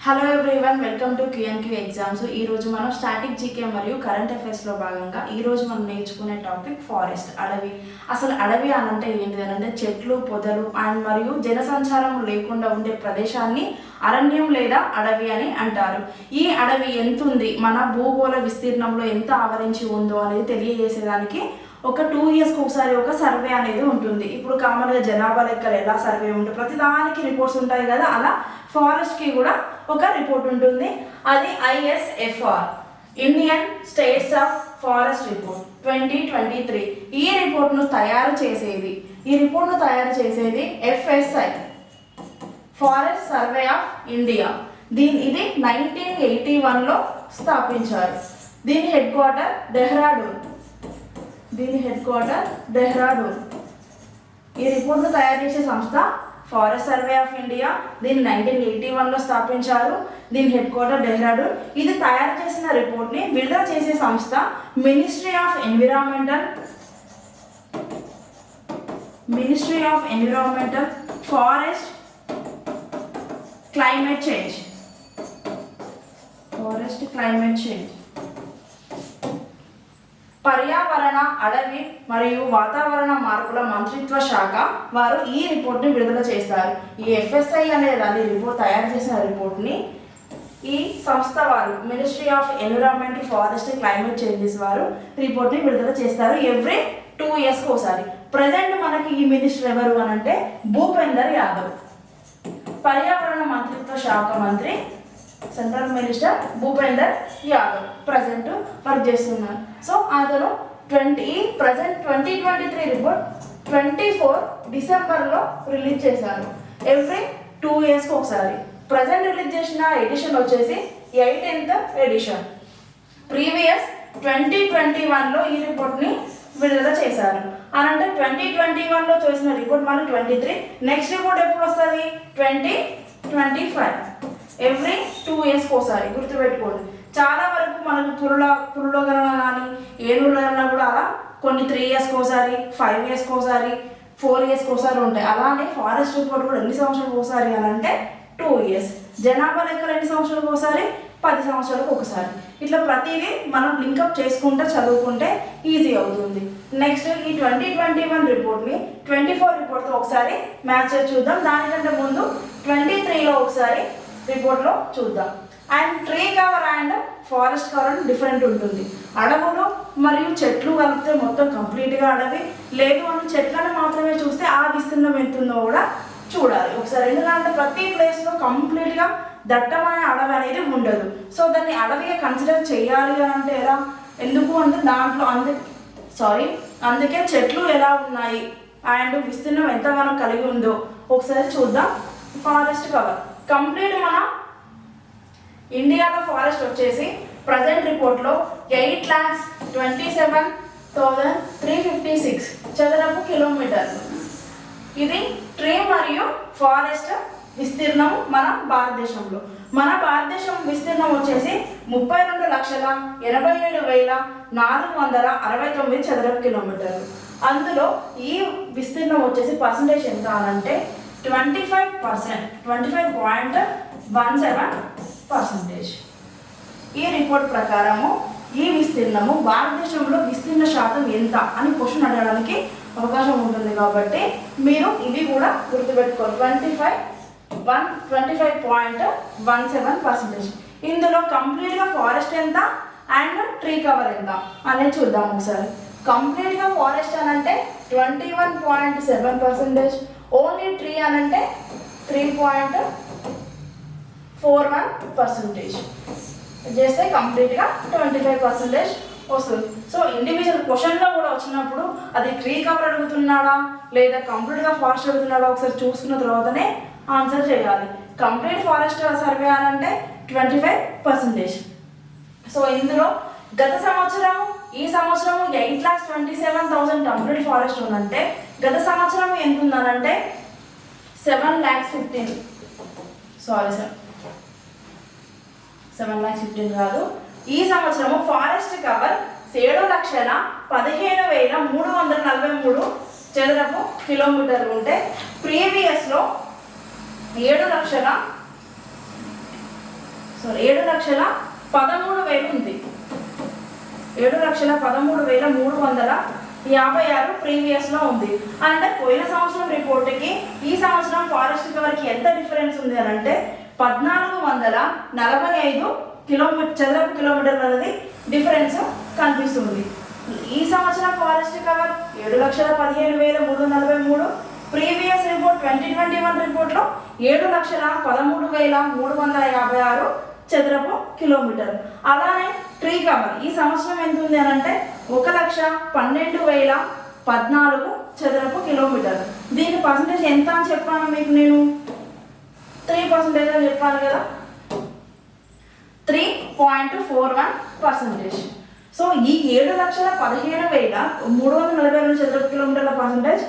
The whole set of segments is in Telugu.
Hello everyone, welcome to QNQ exams. ఈరోజు మనం స్టాటిక్ జీకే మరియు కరెంట్ అఫైర్స్లో భాగంగా ఈరోజు మనం నేర్చుకునే టాపిక్ ఫారెస్ట్, అడవి. అసలు అడవి అని అంటే ఏంటిది అంటే చెట్లు, పొదలు అండ్ మరియు జనసంచారం లేకుండా ఉండే ప్రదేశాన్ని అరణ్యం లేదా అడవి అని అంటారు. ఈ అడవి ఎంత ఉంది, మన భూగోళ విస్తీర్ణంలో ఎంత ఆవరించి ఉందో అనేది తెలియజేసేదానికి ఒక 2 ఇయర్స్కి ఒకసారి ఒక సర్వే అనేది ఉంటుంది. ఇప్పుడు కామన్గా జనాభా లెక్కలు ఎలా సర్వే ఉంటుంది, ప్రతిదానికి రిపోర్ట్స్ ఉంటాయి కదా, అలా ఫారెస్ట్కి కూడా ఒక రిపోర్ట్ ఉంటుంది. అది ISFR, Indian states of forest report 2023. ఈ రిపోర్ట్ను తయారు చేసేది FSI, forest survey of India. ఇది 1981లో స్థాపించారు. దీని హెడ్ క్వార్టర్ డెహ్రాడూన్. ఈ రిపోర్ట్ను తయారు చేసే సంస్థ ఫారెస్ట్ సర్వే ఆఫ్ ఇండియా. దీన్ని 1981లో స్థాపించారు. దీని హెడ్ క్వార్టర్ డెహ్రాడూన్. ఇది తయారు చేసిన రిపోర్ట్ని విడుదల చేసే సంస్థ ministry of environmental, forest, climate change. పర్యావరణ, అడవి మరియు వాతావరణ మార్పుల మంత్రిత్వ శాఖ వారు ఈ రిపోర్ట్ని విడుదల చేస్తారు. ఈ FSI అనేది రిపోర్ట్ తయారు చేసిన రిపోర్ట్ని ఈ సంస్థ వారు ministry of environment, forest, climate changes వారు రిపోర్ట్ని విడుదల చేస్తారు ఎవ్రీ 2 ఇయర్స్కి ఒకసారి. ప్రజెంట్ మనకి ఈ మినిస్టర్ ఎవరు అని అంటే భూపేందర్ యాదవ్. పర్యావరణ మంత్రిత్వ శాఖ మంత్రి central minister Bhupender Yadav present work చేస్తున్నారు. సో అతను 2023 రిపోర్ట్ 24 డిసెంబర్లో రిలీజ్ చేశారు. ఎవ్రీ 2 ఇయర్స్కి ఒకసారి. ప్రజెంట్ రిలీజ్ చేసిన ఎడిషన్ వచ్చేసి 18th ఎడిషన్. ప్రీవియస్ 2021లో ఈ రిపోర్ట్ని విడుదల చేశారు. అనంటే 2021లో చేసిన రిపోర్ట్ మళ్ళీ 23. నెక్స్ట్ రిపోర్ట్ ఎప్పుడు వస్తుంది? 2025. ఎవ్రీ 2 ఇయర్స్కి ఒకసారి. గుర్తుపెట్టుకోండి. చాలా వరకు మనకు పురుల గణన కానీ ఏనుగుల గణన కూడా అలా కొన్ని 3 ఇయర్స్కి ఒకసారి, 5 ఇయర్స్కి ఒకసారి, 4 ఇయర్స్కి ఒకసారి ఉంటాయి. అలానే ఫారెస్ట్ రిపోర్ట్ కూడా ఎన్ని సంవత్సరాలకు ఒకసారి అని అంటే 2 ఇయర్స్. జనాభా లెక్కలు ఎన్ని సంవత్సరాలకు ఒకసారి? 10 సంవత్సరాలకు ఒకసారి. ఇట్లా ప్రతిదీ మనం లింకప్ చేసుకుంటే చదువుకుంటే ఈజీ అవుతుంది. నెక్స్ట్ ఈ 2021 రిపోర్ట్ని 24 రిపోర్ట్తో ఒకసారి మ్యాచ్ చేసి చూద్దాం. దానికంటే ముందు 23లో ఒకసారి రిపోర్ట్లో చూద్దాం. And tree cover and forest cover different ఉంటుంది. అడవులు మరియు చెట్లు కలిపితే మొత్తం కంప్లీట్గా అడవి, లేదు అని చెట్లను మాత్రమే చూస్తే ఆ విస్తీర్ణం ఎంతుందో కూడా చూడాలి ఒకసారి. ఎందుకంటే ప్రతి ప్లేస్లో కంప్లీట్గా దట్టమైన అడవి అనేది ఉండదు. సో దాన్ని అడవిగా కన్సిడర్ చేయాలి అని అంటే ఎలా? ఎందుకు అంటే దాంట్లో అందుకే చెట్లు ఎలా ఉన్నాయి అండ్ విస్తీర్ణం ఎంతగానో కలిగి ఉందో ఒకసారి చూద్దాం. ఫారెస్ట్ కవర్ కంప్లీట్ మన ఇండియాలో ఫారెస్ట్ వచ్చేసి ప్రజెంట్ రిపోర్ట్లో 8,27,356 చదరపు కిలోమీటర్లు. ఇది ట్రీ మరియు ఫారెస్ట్ విస్తీర్ణం మన భారతదేశంలో. మన భారతదేశం విస్తీర్ణం వచ్చేసి 32,87,469 చదరపు కిలోమీటర్లు. అందులో ఈ విస్తీర్ణం వచ్చేసి పర్సంటేజ్ ఎంత అనంటే 25.17%. ఈ రిపోర్ట్ ప్రకారము ఈ విస్తీర్ణము భారతదేశంలో విస్తీర్ణ శాతం ఎంత అని క్వశ్చన్ అడగడానికి అవకాశం ఉంటుంది. కాబట్టి మీరు ఇవి కూడా గుర్తుపెట్టుకోవాలి. 25.17%. ఇందులో కంప్లీట్గా ఫారెస్ట్ ఎంత అండ్ ట్రీ కవర్ ఎంత అనేది చూద్దాం ఒకసారి. కంప్లీట్గా ఫారెస్ట్ అని అంటే 21.7%. ఓన్లీ ట్రీ అని అంటే 3.41% చేస్తే కంప్లీట్గా 25% వస్తుంది. సో ఇండివిజువల్ క్వశ్చన్లో కూడా వచ్చినప్పుడు అది ట్రీ కవర్ అడుగుతున్నాడా లేదా కంప్లీట్గా ఫారెస్ట్ అడుగుతున్నాడా ఒకసారి చూసుకున్న తర్వాతనే ఆన్సర్ చేయాలి. కంప్లీట్ ఫారెస్ట్ సర్వే అని అంటే 25%. సో ఇందులో గత సంవత్సరం ఈ సంవత్సరం 8,27,000 కంప్లీట్ ఫారెస్ట్ ఉందంటే గత సంవత్సరం ఎంత ఉందనంటే 7,15 కాదు. ఈ సంవత్సరము ఫారెస్ట్ కవర్ 7,15,343 చదరపు కిలోమీటర్లు ఉంటే ప్రీవియస్లో 7,00,000 7,13,000 ఉంది. 7,13,356 ప్రీవియస్లో ఉంది. అంటే పోయిన సంవత్సరం రిపోర్ట్కి ఈ సంవత్సరం ఫారెస్ట్ కవర్కి ఎంత డిఫరెన్స్ ఉంది అని అంటే 1,445 చదరపు కిలోమీటర్లు అనేది డిఫరెన్స్ కనిపిస్తుంది. ఈ సంవత్సరం ఫారెస్ట్ కవర్ 7,15,343, ప్రీవియస్ రిపోర్ట్ 2021 రిపోర్ట్లో 7,13,356 చదరపు కిలోమీటర్లు. అలానే ట్రీ కవర్ ఈ సంవత్సరం ఎంత ఉంది అని అంటే 1,12,014 చదరపు కిలోమీటర్లు. దీని పర్సంటేజ్ ఎంత అని చెప్పాను మీకు, నేను 3% అని చెప్పాను కదా, 3.41%. సో ఈ 7,15,342 చదరపు కిలోమీటర్ల పర్సంటేజ్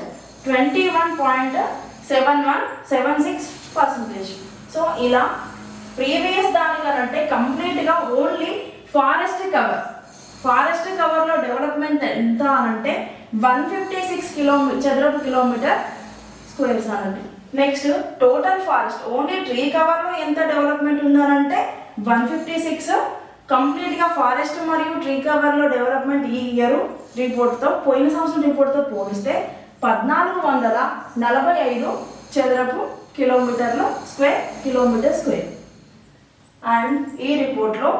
21.7176%. సో ఇలా ప్రీవియస్ దానికనంటే కంప్లీట్గా ఓన్లీ ఫారెస్ట్ కవర్లో డెవలప్మెంట్ ఎంత అనంటే 156 చదరపు కిలోమీటర్ స్క్వేర్స్ అనండి. Next total forest only tree కవర్లో ఎంత డెవలప్మెంట్ ఉందనంటే 156. కంప్లీట్గా ఫారెస్ట్ మరియు ట్రీ కవర్లో డెవలప్మెంట్ ఈ ఇయర్ రిపోర్ట్తో పోయిన సంవత్సరం రిపోర్ట్తో పోలిస్తే 1,445 చదరపు కిలోమీటర్ స్క్వేర్. అండ్ ఈ రిపోర్ట్లో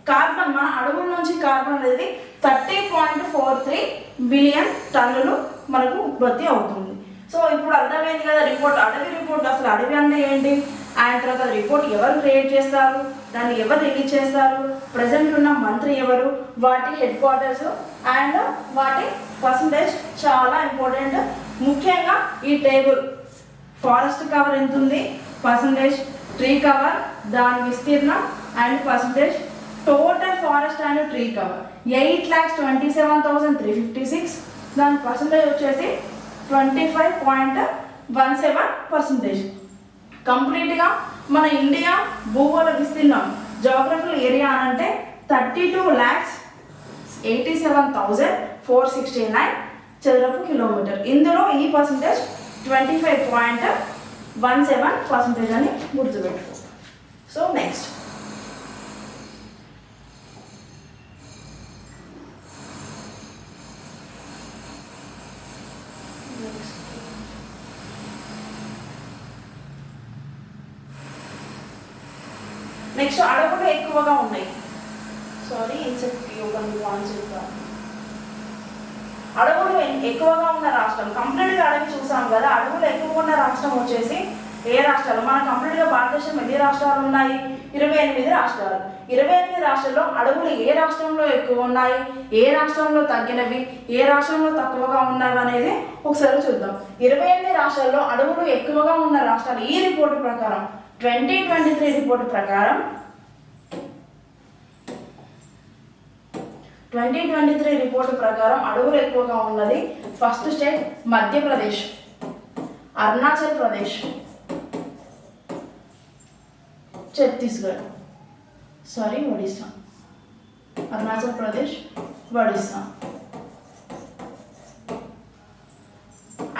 కార్బన్ మన అడవుల నుంచి కార్బన్ అనేది 30.43 బిలియన్ టన్నులు మనకు ఉత్పత్తి అవుతుంది. సో ఇప్పుడు అర్థమైంది కదా అడవి రిపోర్ట్ అసలు అడవి అంటే ఏంటి, అండ్ తర్వాత రిపోర్ట్ ఎవరు క్రియేట్ చేస్తారు, దాన్ని ఎవరు రిలీజ్ చేస్తారు, ప్రజెంట్ ఉన్న మంత్రి ఎవరు, వాటి హెడ్ క్వార్టర్స్ అండ్ వాటి పర్సంటేజ్ చాలా ఇంపార్టెంట్. ముఖ్యంగా ఈ టేబుల్ ఫారెస్ట్ కవర్ ఎంత ఉంది, పర్సంటేజ్, ట్రీ కవర్ దాని విస్తీర్ణం and percentage, total forest and tree cover 8,27,356, దాని పర్సంటేజ్ వచ్చేసి 25.17%. కంప్లీట్గా మన ఇండియా భూగోళ విస్తీర్ణం జాగ్రఫికల్ ఏరియా అంటే 32,87,469 చదరపు కిలోమీటర్. ఇందులో ఈ పర్సంటేజ్ 25.17% అని గుర్తుపెట్టుకో. సో నెక్స్ట్ అడవులు ఎక్కువగా ఉన్నాయి. అడవులు ఎక్కువగా ఉన్న రాష్ట్రం, కంప్లీట్గా అడవి చూసాం కదా, అడవులు ఎక్కువ ఉన్న రాష్ట్రం వచ్చేసి ఏ రాష్ట్రాలు, మన కంప్లీట్గా భారతదేశం ఎన్ని రాష్ట్రాలు ఉన్నాయి, 28 రాష్ట్రాలు. 28 రాష్ట్రాల్లో అడవులు ఏ రాష్ట్రంలో ఎక్కువ ఉన్నాయి, ఏ రాష్ట్రంలో తగ్గినవి, ఏ రాష్ట్రంలో తక్కువగా ఉన్నవి అనేది ఒకసారి చూద్దాం. 28 రాష్ట్రాల్లో అడవులు ఎక్కువగా ఉన్న రాష్ట్రాలు ఈ రిపోర్టు ప్రకారం 2023 రిపోర్టు ప్రకారం 2023 రిపోర్టు ప్రకారం అడవులు ఎక్కువగా ఉన్నది first state Madhya Pradesh, Arunachal Pradesh, Chhattisgarh, Odisha, Arunachal Pradesh, Odisha.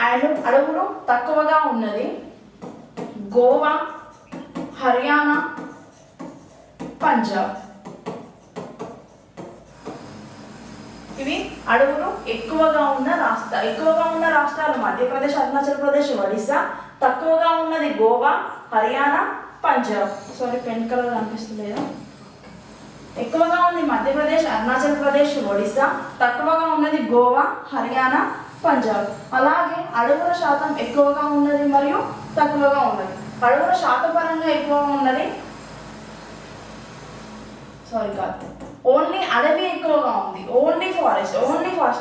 And అడవులు తక్కువగా ఉన్నది గోవా, హర్యానా, పంజాబ్. ఇవి అడవులు ఎక్కువగా ఉన్న రాష్ట్రాలు మధ్యప్రదేశ్, అరుణాచల్ ప్రదేశ్, ఒడిస్సా. తక్కువగా ఉన్నది గోవా, హర్యానా, పంజాబ్. పెన్ కలర్ కనిపిస్తలేదా? ఎక్కువగా ఉంది మధ్యప్రదేశ్, అరుణాచల్ ప్రదేశ్, ఒడిస్సా. తక్కువగా ఉన్నది గోవా, హర్యానా, పంజాబ్. అలాగే అడవుల శాతం ఎక్కువగా ఉన్నది మరియు తక్కువగా ఉన్నది. అడవుల శాతం పరంగా ఎక్కువగా ఉన్నది ఓన్లీ అడవి ఎక్కువగా ఉంది, ఓన్లీ ఫారెస్ట్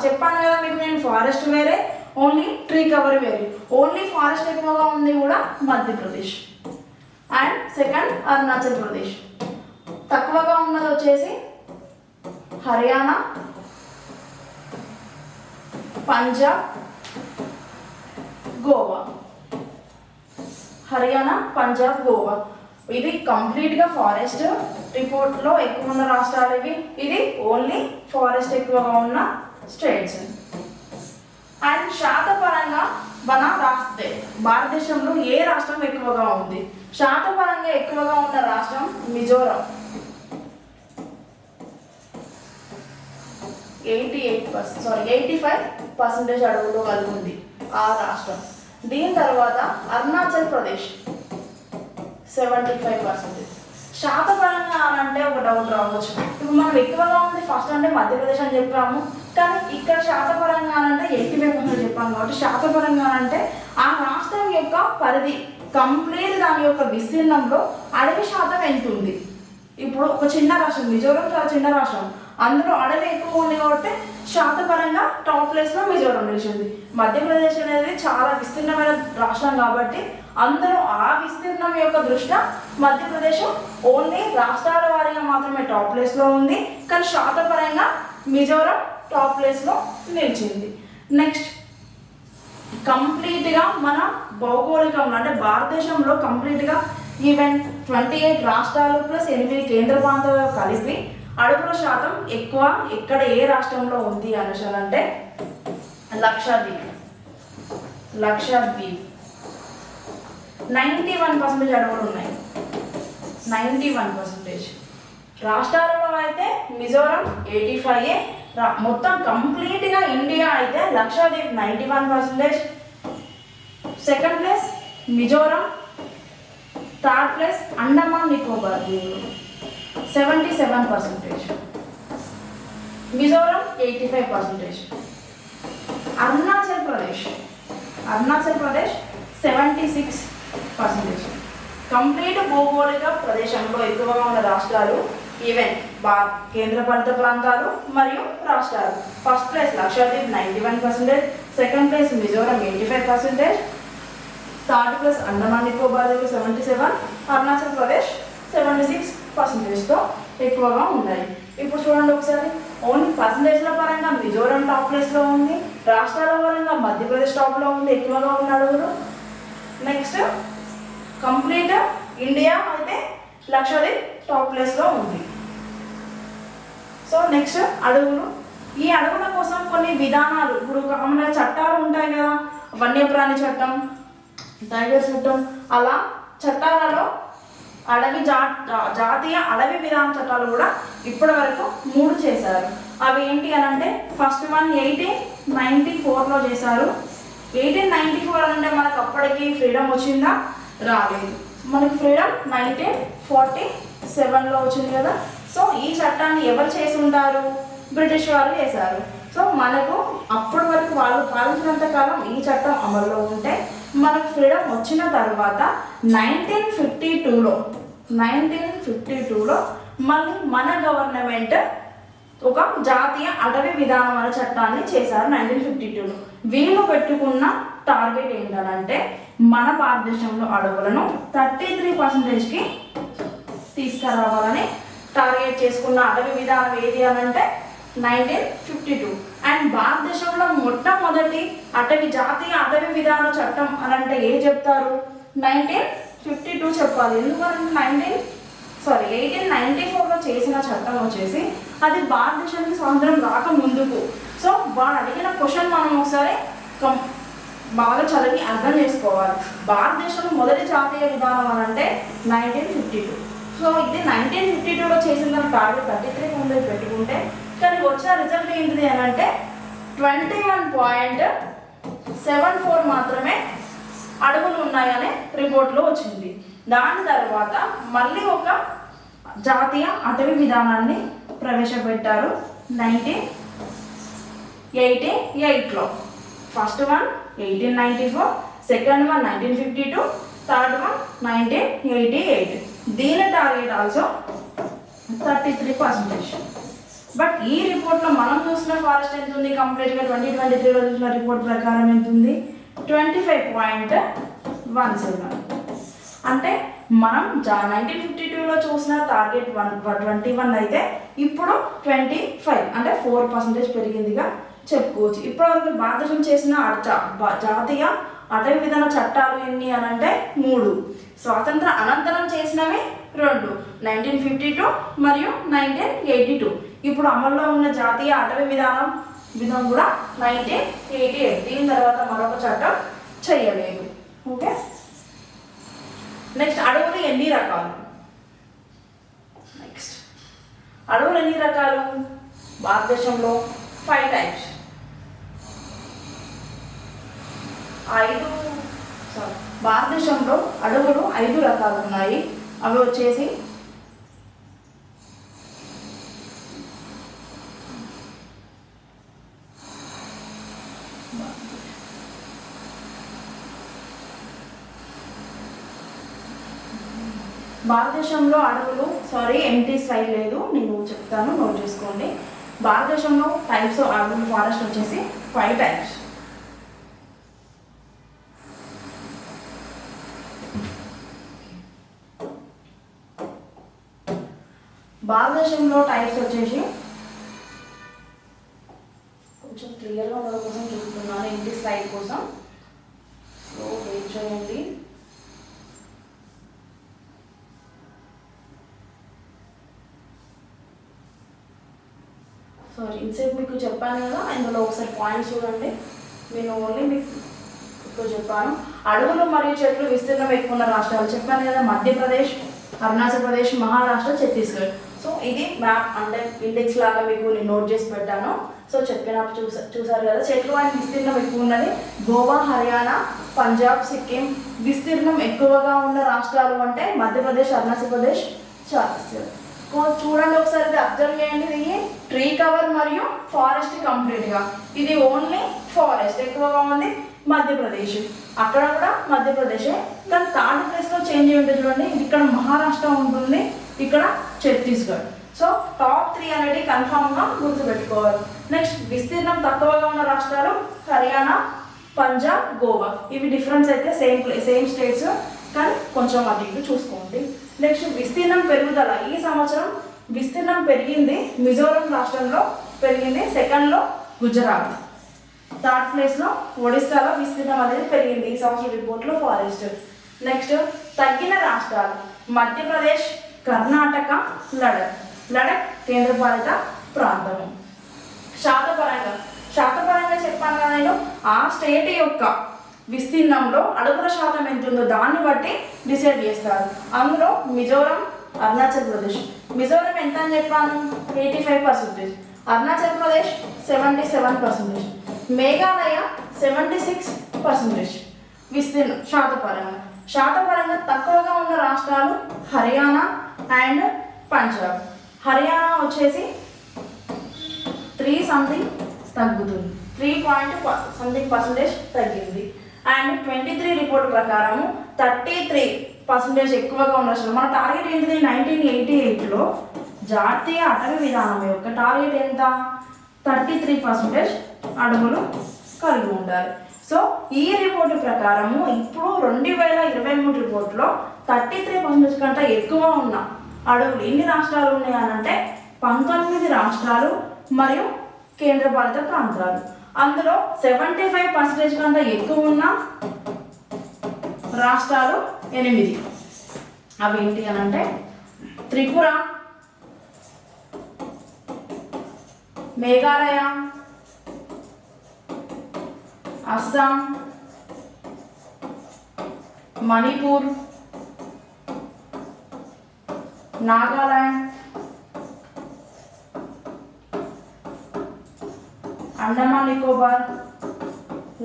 చెప్పాను కదా మీకు నేను, ఫారెస్ట్ వేరే, ఓన్లీ ట్రీ కవర్ వేరే. ఓన్లీ ఫారెస్ట్ ఎక్కువగా ఉంది కూడా మధ్యప్రదేశ్ అండ్ సెకండ్ అరుణాచల్ ప్రదేశ్. తక్కువగా ఉన్నది వచ్చేసి హర్యానా, పంజాబ్, గోవా. ఇది కంప్లీట్గా ఫారెస్ట్ రిపోర్ట్లో ఎక్కువ ఉన్న రాష్ట్రాలు ఇవి. ఇది ఓన్లీ ఫారెస్ట్ ఎక్కువగా ఉన్న స్టేట్స్. అండ్ శాతపరంగా మన భారతదేశంలో ఏ రాష్ట్రం ఎక్కువగా ఉంది? శాతపరంగా ఎక్కువగా ఉన్న రాష్ట్రం మిజోరం, 85% అడవులు కలిగి ఉంది ఆ రాష్ట్రం. దీని తర్వాత అరుణాచల్ ప్రదేశ్ 75%. శాతపరంగా అంటే ఒక డౌట్ రావచ్చు, ఇప్పుడు మనం ఎక్కువగా ఉంది ఫస్ట్ అంటే మధ్యప్రదేశ్ అని చెప్పాము, కానీ ఇక్కడ శాతపరంగా అంటే 85% చెప్పాము. కాబట్టి శాతపరంగా అంటే ఆ రాష్ట్రం యొక్క పరిధి కంప్లీట్ దాని యొక్క విస్తీర్ణంలో అడవి శాతం ఎంత ఉంది? ఇప్పుడు ఒక చిన్న రాష్ట్రం మిజోరం, చాలా చిన్న రాష్ట్రం, అందులో అడవి ఎక్కువ ఉంది కాబట్టి శాతపరంగా టాప్ ప్లేస్లో మిజోరం నిలిచింది. మధ్యప్రదేశ్ అనేది చాలా విస్తీర్ణమైన రాష్ట్రం కాబట్టి అందులో ఆ విస్తీర్ణం యొక్క దృష్ట్యా మధ్యప్రదేశ్ ఓన్లీ రాష్ట్రాల వారీగా మాత్రమే టాప్ ప్లేస్లో ఉంది, కానీ శాతపరంగా మిజోరం టాప్ ప్లేస్లో నిలిచింది. నెక్స్ట్ కంప్లీట్గా మన భౌగోళికంలో అంటే భారతదేశంలో కంప్లీట్గా ఈవెన్ 28 రాష్ట్రాలు ప్లస్ 8 కేంద్ర ప్రాంతాలు కలిపి అడవుల శాతం ఎక్కువ ఎక్కడ ఏ రాష్ట్రంలో ఉంది అంటే లక్షద్వీప్ 91% అడవులు ఉన్నాయి. 91%. రాష్ట్రాలలో అయితే మిజోరం 85, మొత్తం కంప్లీట్గా ఇండియా అయితే Lakshadweep 91%, second place Mizoram, third place Andaman Nicobar దీవులు 77%, మిజోరం 85%, అరుణాచల్ ప్రదేశ్ 76%. కంప్లీట్ భౌగోళిక ప్రదేశంలో ఎక్కువగా ఉన్న రాష్ట్రాలు ఈవెన్ కేంద్రపాలిత ప్రాంతాలు మరియు రాష్ట్రాలు. First place Lakshadweep 91%, second place Mizoram 85%, third place Andaman Nicobar 77, Arunachal Pradesh 76%తో ఎక్కువగా ఉన్నాయి. ఇప్పుడు చూడండి ఒకసారి, ఓన్లీ పర్సంటేజ్ల పరంగా మిజోరం టాప్ ప్లేస్లో ఉంది, రాష్ట్రాల పరంగా మధ్యప్రదేశ్ టాప్లో ఉంది ఎక్కువగా ఉన్న అడవులు. నెక్స్ట్ కంప్లీట్ ఇండియా అయితే లక్షద్వీప్ టాప్ ప్లేస్లో ఉంది. సో నెక్స్ట్ అడవులు. ఈ అడవుల కోసం కొన్ని విధానాలు, ఇప్పుడు మన చట్టాలు ఉంటాయి కదా, వన్యప్రాణి చట్టం, టైగర్ చట్టం, అలా చట్టాలలో జాతీయ అడవి విధాన చట్టాలు కూడా ఇప్పటి వరకు 3 చేశారు. అవి ఏంటి అంటే ఫస్ట్ వన్ 1894లో చేశారు. 1894 అంటే మనకు అప్పటికి ఫ్రీడమ్ వచ్చిందా? రాలేదు. మనకి ఫ్రీడమ్ 1947లో వచ్చింది కదా. సో ఈ చట్టాన్ని ఎవరు చేసి ఉంటారు? బ్రిటిష్ వారు చేశారు. సో మనకు అప్పటి వరకు వాళ్ళు పాలించినంత కాలం ఈ చట్టం అమల్లో ఉంటే, మనకు ఫ్రీడమ్ వచ్చిన తర్వాత 1952లో మళ్ళీ మన గవర్నమెంట్ ఒక జాతీయ అటవీ విధానం అనే చట్టాన్ని చేశారు 1952లో. వీళ్ళు పెట్టుకున్న టార్గెట్ ఏంటంటే మన భారతదేశంలో అడవులను 33%కి తీసుకురావాలని టార్గెట్ చేసుకున్న అటవీ విధానం ఏది అంటే 1952. అండ్ భారతదేశంలో మొట్టమొదటి జాతీయ అటవీ విధాన చట్టం అని అంటే ఏ చెప్తారు? 1952 చెప్పాలి. ఎందుకంటే 1894లో చేసిన చట్టం వచ్చేసి అది భారతదేశానికి స్వాతంత్రం రాక ముందుకు. సో వాడు అడిగిన క్వశ్చన్ మనం ఒకసారి బాగా చదివి అర్థం చేసుకోవాలి. భారతదేశంలో మొదటి జాతీయ విధానం అని అంటే 1952. సో ఇది 1952లో చేసిన టార్గెట్ 33 ముందు పెట్టుకుంటే, కానీ వచ్చిన రిజల్ట్ ఏంటిది అని అంటే 21.74 మాత్రమే అడవులు ఉన్నాయనే రిపోర్ట్లో వచ్చింది. దాని తర్వాత మళ్ళీ ఒక జాతీయ అటవీ విధానాన్ని ప్రవేశపెట్టారు 1988లో. First one 1894, second one 1952, third one 1988. దీని టార్గెట్ ఆల్సో 33%. బట్ ఈ రిపోర్ట్లో మనం చూసిన ఫారెస్ట్ ఎంత ఉంది? కంప్లీట్గా 2023లో చూసిన రిపోర్ట్ ప్రకారం ఎంత ఉంది? 25.17. అంటే మనం 1952లో చూసిన టార్గెట్ 21 అయితే ఇప్పుడు 25 అంటే 4% పెరిగిందిగా చెప్పుకోవచ్చు. ఇప్పటివరకు భారతదేశం చేసిన జాతీయ అటవీ విధాన చట్టాలు ఎన్ని అని అంటే 3. స్వాతంత్ర అనంతరం చేసినవి 2, 1952 మరియు 1982. ఇప్పుడు అమల్లో ఉన్న జాతీయ అటవీ విధానం కూడా 1988. దీని తర్వాత మరొక చట్టం చేయలేదు. ఓకే, నెక్స్ట్ అడవులు ఎన్ని రకాలు? నెక్స్ట్ అడవులు ఎన్ని రకాలు? భారతదేశంలో 5 టైప్స్. 5 భారతదేశంలో అడవులు 5 రకాలు ఉన్నాయి. అవి వచ్చేసి భారతదేశంలో అడవులు ఎంటీ స్లైడ్ లేదు, నేను చెప్తాను, నోట్ చేసుకోండి. భారతదేశంలో టైప్స్ ఆఫ్ అడవులు ఫారెస్ట్ వచ్చేసి 5 టైప్స్. భారతదేశంలో టైప్స్ వచ్చేసి కొంచెం క్లియర్గా ఉండడం కోసం చూస్తున్నాను, ఇంటి స్లైడ్ కోసం. సో వెయిట్ చేయండి. ఇన్సేపు మీకు చెప్పాను కదా, ఇందులో ఒకసారి పాయింట్స్ చూడండి. నేను ఓన్లీ మీకు ఇప్పుడు చెప్పాను. అడవులు మరియు చెట్లు విస్తీర్ణం ఎక్కువ ఉన్న రాష్ట్రాలు చెప్పాను కదా, మధ్యప్రదేశ్, అరుణాచల్ ప్రదేశ్, మహారాష్ట్ర, ఛత్తీస్గఢ్. సో ఇది మ్యాప్ అంటే ఇండెక్స్ లాగా మీకు నేను నోట్ చేసి పెట్టాను. సో చెప్పినప్పుడు చూసారు కదా, చెట్లు అండ్ విస్తీర్ణం ఎక్కువ ఉన్నది గోవా, హర్యానా, పంజాబ్, సిక్కిం. విస్తీర్ణం ఎక్కువగా ఉన్న రాష్ట్రాలు అంటే మధ్యప్రదేశ్, అరుణాచల్ ప్రదేశ్, ఛత్తీస్గఢ్. చూడండి ఒకసారి, ఇది అబ్జర్వ్ చేయండి. ఇది ట్రీ కవర్ మరియు ఫారెస్ట్ కంప్లీట్గా. ఇది ఓన్లీ ఫారెస్ట్ ఎక్కువగా ఉంది మధ్యప్రదేశ్, అక్కడ కూడా మధ్యప్రదేశే. కానీ థర్డ్ ప్లేస్లో చేంజ్ ఉంటుంది చూడండి, ఇది ఇక్కడ మహారాష్ట్ర ఉంటుంది, ఇక్కడ ఛత్తీస్గఢ్. సో టాప్ 3 అనేది కన్ఫామ్గా గుర్తుపెట్టుకోవాలి. నెక్స్ట్ విస్తీర్ణం తక్కువగా ఉన్న రాష్ట్రాలు హర్యానా, పంజాబ్, గోవా. ఇవి డిఫరెన్స్ అయితే సేమ్ స్టేట్స్, కానీ కొంచెం అటు ఇటు చూసుకోండి. నెక్స్ట్ విస్తీర్ణం పెరుగుదల. ఈ సంవత్సరం విస్తీర్ణం పెరిగింది, మిజోరం రాష్ట్రంలో పెరిగింది, సెకండ్లో గుజరాత్, థర్డ్ ప్లేస్లో ఒడిస్సాలో విస్తీర్ణం అనేది పెరిగింది ఈ సంవత్సరం రిపోర్ట్లో ఫారెస్ట్. నెక్స్ట్ తగ్గిన రాష్ట్రాలు మధ్యప్రదేశ్, కర్ణాటక, లడక్ కేంద్రపాలిత ప్రాంతము. శాతపరంగా చెప్పాను కదా నేను, ఆ స్టేట్ యొక్క విస్తీర్ణంలో అడుగుల శాతం ఎంత ఉందో దాన్ని బట్టి డిసైడ్ చేస్తారు. అందులో మిజోరం, అరుణాచల్ ప్రదేశ్. మిజోరం ఎంత అని చెప్పాను? 85%. అరుణాచల్ ప్రదేశ్ 77%. మేఘాలయ 76% విస్తీర్ణం శాతపరంగా తక్కువగా ఉన్న రాష్ట్రాలు హర్యానా అండ్ పంజాబ్. హర్యానా వచ్చేసి 3 సంథింగ్ తగ్గుతుంది, 3% తగ్గింది. అండ్ 23 రిపోర్ట్ ప్రకారము 33% ఎక్కువగా ఉన్న రాష్ట్రాలు. మన టార్గెట్ ఏంటిది? 1988లో జాతీయ అటవీ విధానం యొక్క టార్గెట్ ఎంత? 33% అడవులు కలిగి ఉండాలి. సో ఈ రిపోర్టు ప్రకారము ఇప్పుడు 2023 రిపోర్ట్లో 33% కంటే ఎక్కువ ఉన్న అడవులు ఎన్ని రాష్ట్రాలు ఉన్నాయనంటే 19 రాష్ట్రాలు మరియు కేంద్రపాలిత ప్రాంతాలు. అందులో 75% కంటే ఎక్కువ ఉన్న రాష్ట్రాలు 8. అవి ఏంటి అని అంటే త్రిపుర, మేఘాలయ, అస్సాం, మణిపూర్, నాగాలాండ్, అండమాన్ నికోబార్,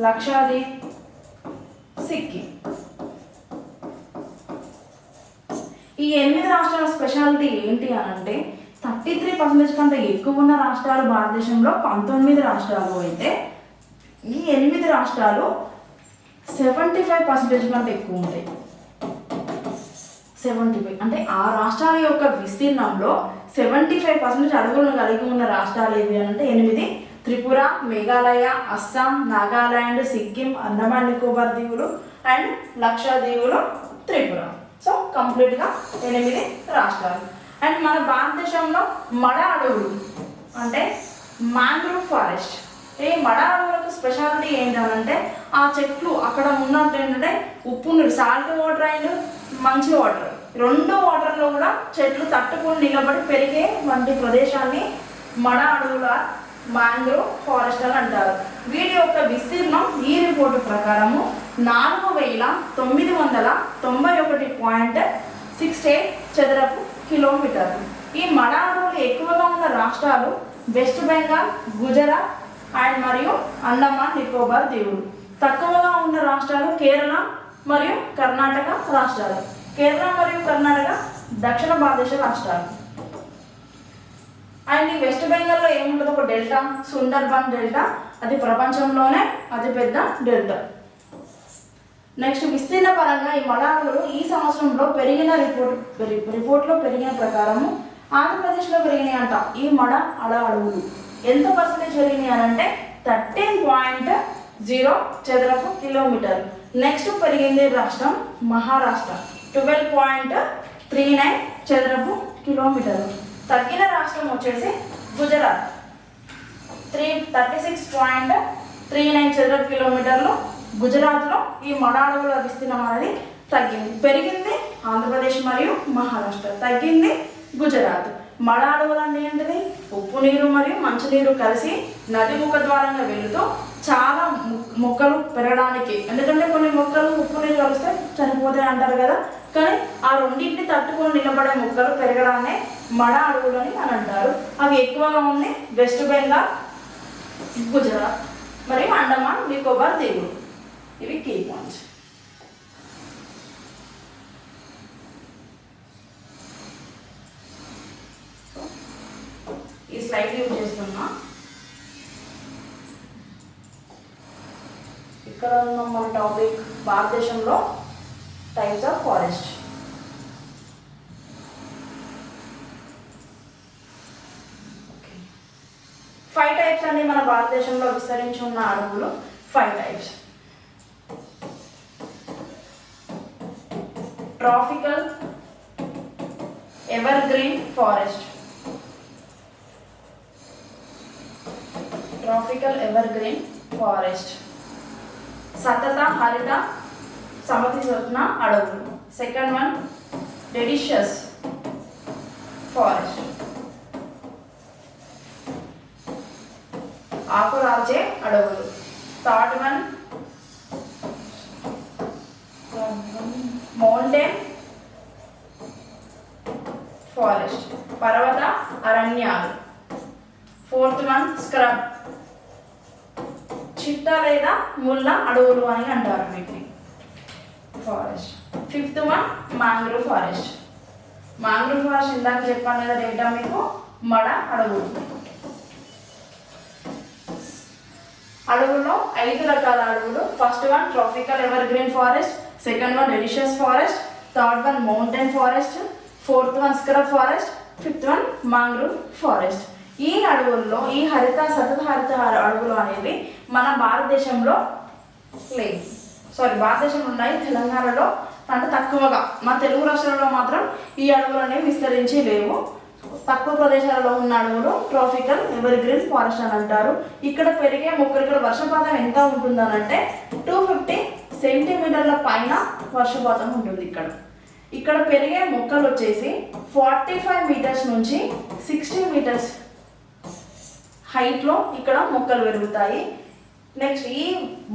లక్షద్వీప్, సిక్కిం. ఈ 8 రాష్ట్రాల స్పెషాలిటీ ఏంటి అని అంటే 33% కంటే ఎక్కువ ఉన్న రాష్ట్రాలు భారతదేశంలో 19 రాష్ట్రాలు అయితే ఈ 8 రాష్ట్రాలు 75% కంటే ఎక్కువ ఉంటాయి. 75 అంటే ఆ రాష్ట్రాల యొక్క విస్తీర్ణంలో 75% అడవులను కలిగి ఉన్న రాష్ట్రాలు ఏవి అని అంటే 8: త్రిపుర, మేఘాలయ, అస్సాం, నాగాలాండ్, సిక్కిం, అండమాన్ నికోబార్ దీవులు అండ్ లక్షద్వీపులు, త్రిపుర. సో కంప్లీట్గా 8 రాష్ట్రాలు. అండ్ మన భారతదేశంలో మడ అడవులు అంటే మ్యాంగ్రూవ్ ఫారెస్ట్. ఈ మడ అడవులకు స్పెషాలిటీ ఏంటంటే ఆ చెట్లు అక్కడ ఉన్నట్టు ఏంటంటే ఉప్పు నీరు, సాల్ట్ వాటర్ అండ్ మంచి వాటర్, 2 వాటర్లో కూడా చెట్లు తట్టుకొని నిలబడి పెరిగే వంటి ప్రదేశాన్ని మడ అడవుల మ్యాంగ్రోవ్ ఫారెస్ట్ అని అంటారు. వీటి యొక్క విస్తీర్ణం ఈ రిపోర్టు ప్రకారము 4991.68 చదరపు కిలోమీటర్లు. ఈ మడ అడవులు ఎక్కువగా ఉన్న రాష్ట్రాలు వెస్ట్ బెంగాల్, గుజరాత్ అండ్ మరియు అండమాన్ నికోబార్ దీవులు. తక్కువగా ఉన్న రాష్ట్రాలు కేరళ మరియు కర్ణాటక రాష్ట్రాలు. కేరళ మరియు కర్ణాటక దక్షిణ భారతదేశ రాష్ట్రాలు. అండ్ ఈ వెస్ట్ బెంగాల్లో ఏముంటుంది, ఒక డెల్టా, సుందర్బన్ డెల్టా, అది ప్రపంచంలోనే అతిపెద్ద డెల్టా. నెక్స్ట్ విస్తీర్ణ పరంగా ఈ మడ అడవులు ఈ సంవత్సరంలో పెరిగిన రిపోర్ట్లో పెరిగిన ప్రకారము ఆంధ్రప్రదేశ్లో పెరిగినాయి అంట. ఈ మడ అడవులు ఎంత పర్సెంటేజ్ పెరిగినాయి అని అంటే 13.0 చదరపు కిలోమీటర్. నెక్స్ట్ పెరిగింది రాష్ట్రం మహారాష్ట్ర 12.39 చదరపు కిలోమీటర్లు. తగ్గిన రాష్ట్రం వచ్చేసి గుజరాత్ 36.39 చదరపు కిలోమీటర్లు. గుజరాత్లో ఈ మడ అడవుల విస్తీర్ణం అనేది తగ్గింది. పెరిగింది ఆంధ్రప్రదేశ్ మరియు మహారాష్ట్ర, తగ్గింది గుజరాత్. మడ అడవులు అంటే ఏంటిది, ఉప్పు నీరు మరియు మంచినీరు కలిసి నది ముఖద్వారంగా వెళుతూ చాలా మొక్కలు పెరగడానికి, ఎందుకంటే కొన్ని మొక్కలు ఉప్పు నీరు కలిస్తే చనిపోతాయి అంటారు కదా, కానీ ఆ రెండింటిని తట్టుకొని నిలబడే మొక్కలు పెరగడాన్ని మడ అడవులు అని అంటారు. అవి ఎక్కువగా ఉంది వెస్ట్ బెంగాల్, గుజరాత్ మరియు అండమాన్ నికోబార్ దీవులు. ఇవి కీ పాయింట్స్. ఈ స్లైడ్ యూజ్ చేస్తున్నా. ఇక్కడ ఉన్న మన టాపిక్ భారతదేశంలో types of forest. Five types అని మన భారతదేశంలో విస్తరించి ఉన్న అడవులు 5 types. Tropical evergreen forest. Tropical evergreen forest సతత హరిత సమశీతోష్ణ అడవులు. సెకండ్ వన్ డెసిషస్ ఫారెస్ట్, ఆకురాల్చే అడవులు. థర్డ్ వన్ మౌంటైన్ ఫారెస్ట్, పర్వత అరణ్యాలు. ఫోర్త్ వన్ స్క్రబ్, చిట్ట లేదా ముళ్ళ అడవులు అని అంటారు వీటిని forest. Fifth one mangrove forest. Mangrove forest ఇందాక చెప్పాను కదా డేటా మీకు, మడ అడవులు. అడవుల్లో 5 రకాల అడవులు. First one tropical evergreen forest, second one deciduous forest, third one mountain forest, fourth one scrub forest, fifth one mangrove forest. ఈ అడవుల్లో ఈ సతత హరిత అడవులు అనేవి మన భారతదేశంలో లేవు. భారతదేశంలో ఉన్నాయి, తెలంగాణలో అంటే తక్కువగా. మన తెలుగు రాష్ట్రాల్లో మాత్రం ఈ అడవులు అనేవి విస్తరించి లేవు. తక్కువ ప్రదేశాలలో ఉన్న అడవులు ట్రాపికల్ ఎవర్గ్రీన్ ఫారెస్ట్ అని అంటారు. ఇక్కడ పెరిగే మొక్కలు, ఇక్కడ వర్షపాతం ఎంత ఉంటుందనంటే 250 సెంటీమీటర్ల పైన వర్షపాతం ఉంటుంది. ఇక్కడ పెరిగే మొక్కలు వచ్చేసి 45 మీటర్స్ నుంచి 60 మీటర్స్ హైట్లో ఇక్కడ మొక్కలు పెరుగుతాయి. నెక్స్ట్ ఈ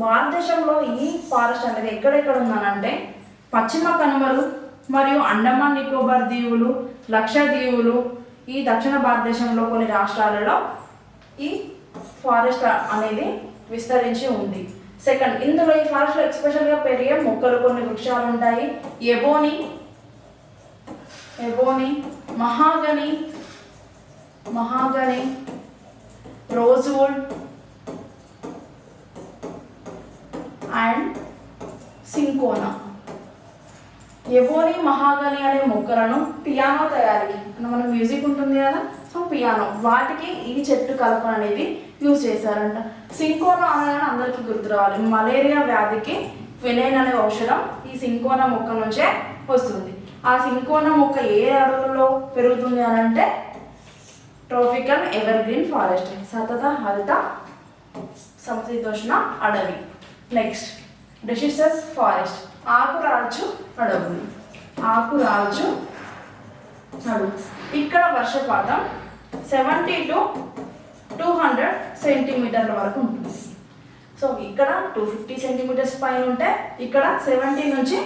భారతదేశంలో ఈ ఫారెస్ట్ అనేది ఎక్కడెక్కడ ఉందనంటే పశ్చిమ కనుమలు మరియు అండమాన్ నికోబార్ దీవులు, లక్షద్వీపులు, ఈ దక్షిణ భారతదేశంలో కొన్ని రాష్ట్రాలలో ఈ ఫారెస్ట్ అనేది విస్తరించి ఉంది. సెకండ్, ఇందులో ఈ ఫారెస్ట్లో ఎక్స్పెషల్గా పెరిగే మొక్కలు కొన్ని వృక్షాలు ఉంటాయి. ఎబోని, మహాగని, రోజ్వుడ్ అండ్ సింకోనా. ఎబోని, మహాగని అనే మొక్కలను పియానో తయారీకి, మన మ్యూజిక్ ఉంటుంది కదా, సో పియానో, వాటికి ఈ చెట్టు కలప అనేది యూజ్ చేశారంట. సింకోనా అనగానే అందరికీ గుర్తు రావాలి, మలేరియా వ్యాధికి ఫినైన్ అనే ఔషధం ఈ సింకోనా మొక్క నుంచే వస్తుంది. ఆ సింకోనా మొక్క ఏ అడవుల్లో పెరుగుతుంది అని అంటే ట్రాపికల్ ఎవర్గ్రీన్ ఫారెస్ట్, సతత హరిత సమశీతోష్ణ అడవి. నెక్స్ట్ డెసిషస్ ఫారెస్ట్, ఆకురాల్చు అడవులు. ఇక్కడ వర్షపాతం 70 to 200 సెంటీమీటర్ల వరకు ఉంటుంది. సో ఇక్కడ 250 సెంటీమీటర్స్ పైన ఉంటే ఇక్కడ 70 నుంచి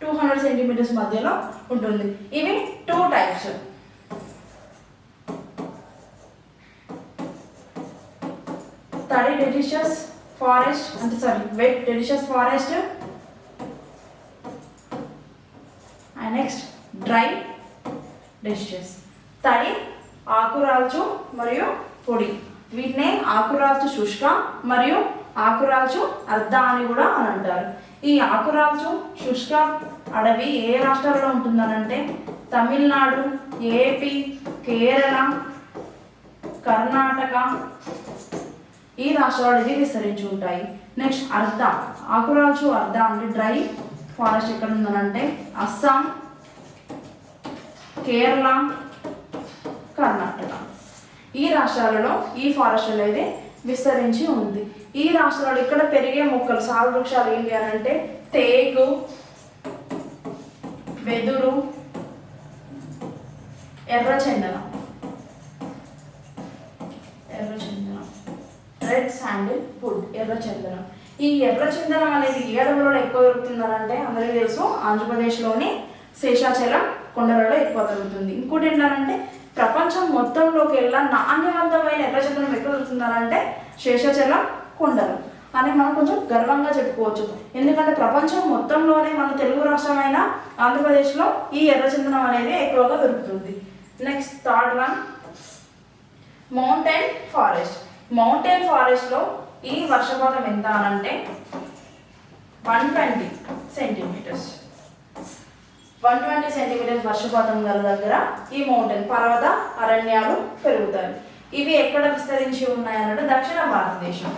200 సెంటీమీటర్స్ మధ్యలో ఉంటుంది. ఇవి 2 టైప్స్. తడి deciduous forest wet deciduous forest and next dry deciduous. తడి ఆకురాల్చు మరియు పొడి, వీటిని ఆకురాల్చు శుష్క మరియు ఆకురాల్చు అర్ధ అని కూడా అని అంటారు. ఈ ఆకురాల్చు శుష్క అడవి ఏ రాష్ట్రాల్లో ఉంటుందనంటే తమిళనాడు, ఏపీ, కేరళ, కర్ణాటక ఈ రాష్ట్రాలు ఇది విస్తరించి ఉంటాయి. నెక్స్ట్ అర్ధ ఆకురాల్చు అర్ధ అంటే డ్రై ఫారెస్ట్ ఎక్కడ ఉందనంటే అస్సాం, కేరళ, కర్ణాటక ఈ రాష్ట్రాలలో ఈ ఫారెస్ట్ అనేది విస్తరించి ఉంది. ఈ రాష్ట్రాలు ఇక్కడ పెరిగే మొక్కలు సాగు వృక్షాలు ఏంటి అని అంటే తేగు, వెదురు, ఎర్రచందనం, రెడ్ శాండిల్ వుడ్, ఎర్రచందనం. ఈ ఎర్రచందనం అనేది ఏ అడవులలో ఎక్కువ దొరుకుతుందనంటే అందరికీ తెలుసు ఆంధ్రప్రదేశ్లోని శేషాచలం కొండలలో ఎక్కువ దొరుకుతుంది. ఇంకోటి ఏంటంటే ప్రపంచం మొత్తంలోకి వెళ్ళా నాణ్యవంతమైన ఎర్రచందనం ఎక్కడ దొరుకుతుందనంటే శేషాచలం కొండలు అని మనం కొంచెం గర్వంగా చెప్పుకోవచ్చు. ఎందుకంటే ప్రపంచం మొత్తంలోనే మన తెలుగు రాష్ట్రమైన ఆంధ్రప్రదేశ్లో ఈ ఎర్రచందనం అనేది ఎక్కువగా దొరుకుతుంది. Next third one mountain forest. Mountain ఫారెస్ట్లో ఈ వర్షపాతం ఎంత అనంటే 120 సెంటీమీటర్స్. 120 సెంటీమీటర్స్ వర్షపాతం గల దగ్గర ఈ మౌంటైన్ పర్వత అరణ్యాలు పెరుగుతాయి. ఇవి ఎక్కడ విస్తరించి ఉన్నాయన్నట్టు దక్షిణ భారతదేశం.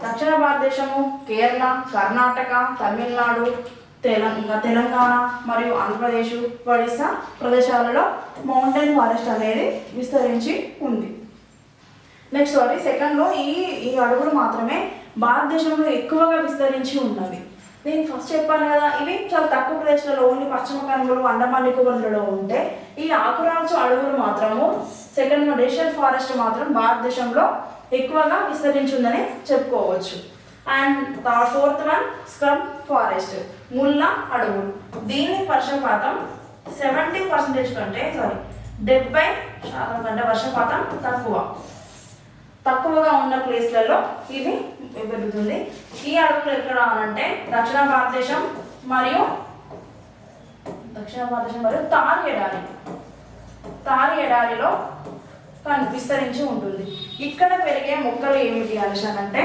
దక్షిణ భారతదేశము కేరళ, కర్ణాటక, తమిళనాడు, తెలంగాణ మరియు ఆంధ్రప్రదేశ్, ఒడిశా ప్రదేశాలలో మౌంటైన్ ఫారెస్ట్ అనేది విస్తరించి ఉంది. నెక్స్ట్ సెకండ్లో ఈ అడవులు మాత్రమే భారతదేశంలో ఎక్కువగా విస్తరించి ఉన్నవి. నేను ఫస్ట్ చెప్పాను కదా, ఇవి చాలా తక్కువ ప్రదేశాలలో ఓన్లీ పశ్చిమ కనుమలు, అండమాన్ నికోబార్లలో ఉంటే ఈ ఆకురాల్చు అడవులు మాత్రము సెకండ్ డెసిషస్ ఫారెస్ట్ మాత్రం భారతదేశంలో ఎక్కువగా విస్తరించి ఉందని చెప్పుకోవచ్చు. And fourth one scrub forest, ముళ్ళ అడవులు. దీని వర్షపాతం 70% కంటే 70% కంటే వర్షపాతం తక్కువగా ఉన్న ప్లేస్లలో ఇది పెరుగుతుంది. ఈ అడవులు ఎక్కడ అనంటే దక్షిణ భారతదేశం మరియు తారు ఎడారిలో విస్తరించి ఉంటుంది. ఇక్కడ పెరిగే మొక్కలు ఏమిటి అంటే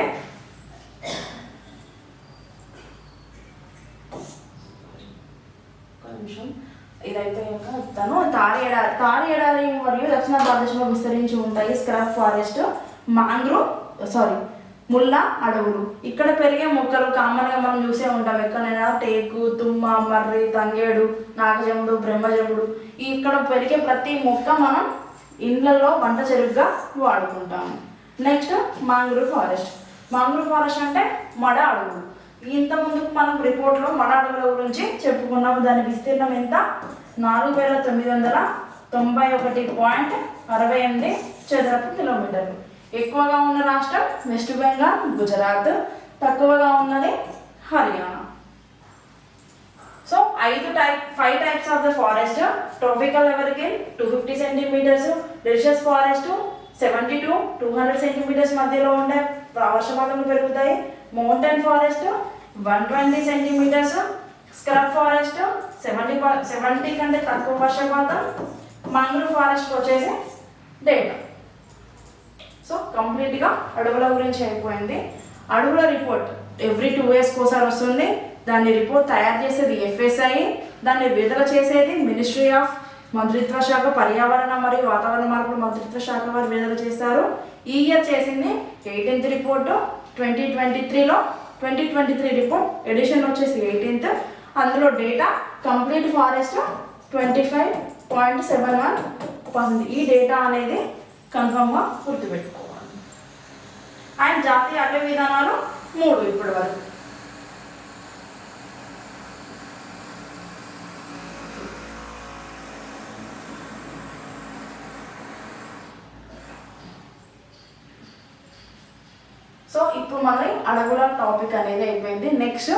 ఇదైపోయాక చెప్తాను. తారు ఎడారి మరియు దక్షిణ భారతదేశంలో విస్తరించి ఉంటాయి స్క్రబ్ ఫారెస్ట్, ముళ్ళ అడవులు. ఇక్కడ పెరిగే మొక్కలు కామన్గా మనం చూసే ఉంటాం ఎక్కడైనా టేకు, తుమ్మ, మర్రి, తంగేడు, నాగజముడు, బ్రహ్మజముడు. ఇక్కడ పెరిగే ప్రతి మొక్క మనం ఇండ్లలో వంట చెరుగ్గా వాడుకుంటాము. Next mangrove forest. Mangrove forest అంటే మడ అడవులు. ఇంతకుముందు మనం రిపోర్ట్లో మడ అడవుల గురించి చెప్పుకున్నాము. దాని విస్తీర్ణం ఎంత 4991.68 చదరపు కిలోమీటర్లు. ఎక్కువగా ఉన్న రాష్ట్రం వెస్ట్ బెంగాల్, గుజరాత్. తక్కువగా ఉన్నది Haryana. So 5 types of the forest. Tropical evergreen 250 centimetres, deciduous forest 70 to 200 centimetres మధ్యలో ఉండే వర్షపాతాలు పెరుగుతాయి. Mountain forest 120 centimetres, scrub forest 70 కంటే తక్కువ వర్షపాతం. మాంగ్రూవ్ ఫారెస్ట్ వచ్చేసి డేటా. సో కంప్లీట్గా అడవుల గురించి అయిపోయింది. అడవుల రిపోర్ట్ ఎవ్రీ 2 years ఒకసారి వస్తుంది. దాన్ని రిపోర్ట్ తయారు చేసేది FSI, దాన్ని విడుదల చేసేది మినిస్ట్రీ ఆఫ్ మంత్రిత్వ శాఖ, పర్యావరణ మరియు వాతావరణ మార్పుల మంత్రిత్వ శాఖ వారు విడుదల చేశారు. ఈ ఇయర్ చేసింది 18th రిపోర్టు. 2023లో 2023 రిపోర్ట్ ఎడిషన్ వచ్చేసి 18th. అందులో డేటా కంప్లీట్ ఫారెస్ట్ 25.71%. ఈ డేటా అనేది కన్ఫర్మ్గా గుర్తుపెట్టుకోవాలి. అండ్ జాతీయ అటవీ విధానాలు 3 ఇప్పటి వరకు. సో ఇప్పుడు మనది అడవుల టాపిక్ అనేది అయిపోయింది. నెక్స్ట్